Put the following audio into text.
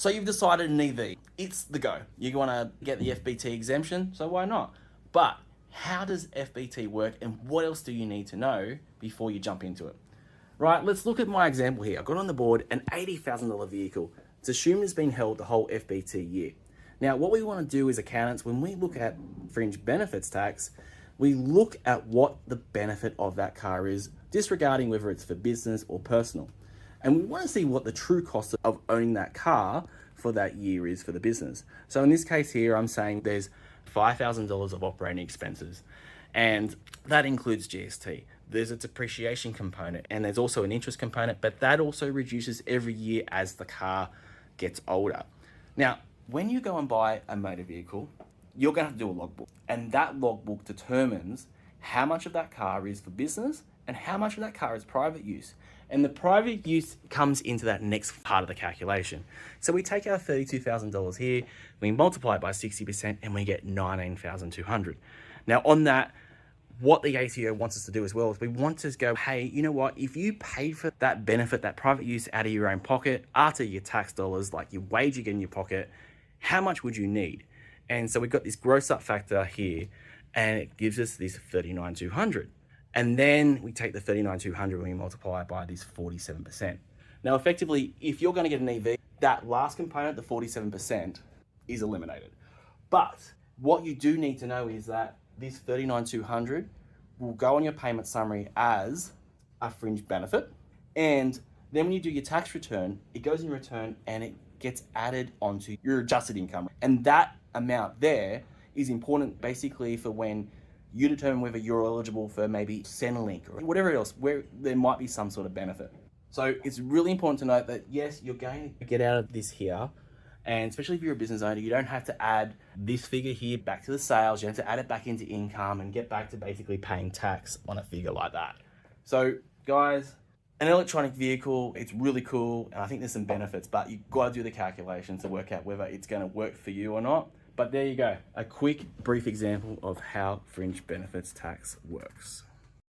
So you've decided an EV, it's the go. You want to get the FBT exemption, so why not? But how does FBT work and what else do you need to know before you jump into it? Right, let's look at my example here. I've got on the board an $80,000 vehicle. It's assumed it's been held the whole FBT year. Now, what we want to do as accountants, when we look at fringe benefits tax, we look at what the benefit of that car is, disregarding whether it's for business or personal. And we want to see what the true cost of owning that car for that year is for the business. So in this case here, I'm saying there's $5,000 of operating expenses, and that includes GST. There's a depreciation component, and there's also an interest component, but that also reduces every year as the car gets older. Now, when you go and buy a motor vehicle, you're going to have to do a logbook, and that logbook determines how much of that car is for business and how much of that car is private use. And the private use comes into that next part of the calculation. So we take our $32,000 here, we multiply it by 60%, and we get $19,200. Now on that, what the ATO wants us to do as well is we want to go, hey, you know what? If you paid for that benefit, that private use out of your own pocket, after your tax dollars, like your wage you get in your pocket, how much would you need? And so we've got this gross up factor here, and it gives us this $39,200. And then we take the $39,200 and we multiply it by this 47%. Now, effectively, if you're going to get an EV, that last component, the 47%, is eliminated. But what you do need to know is that this $39,200 will go on your payment summary as a fringe benefit. And then when you do your tax return, it goes in return and it gets added onto your adjusted income. And that amount there is important basically for when you determine whether you're eligible for maybe Centrelink or whatever else, where there might be some sort of benefit. So it's really important to note that yes, you're going to get out of this here, and especially if you're a business owner, you don't have to add this figure here back to the sales. You have to add it back into income and get back to basically paying tax on a figure like that. So guys, an electronic vehicle, it's really cool, and I think there's some benefits, but you've got to do the calculations to work out whether it's going to work for you or not. But there you go, a quick, brief example of how fringe benefits tax works.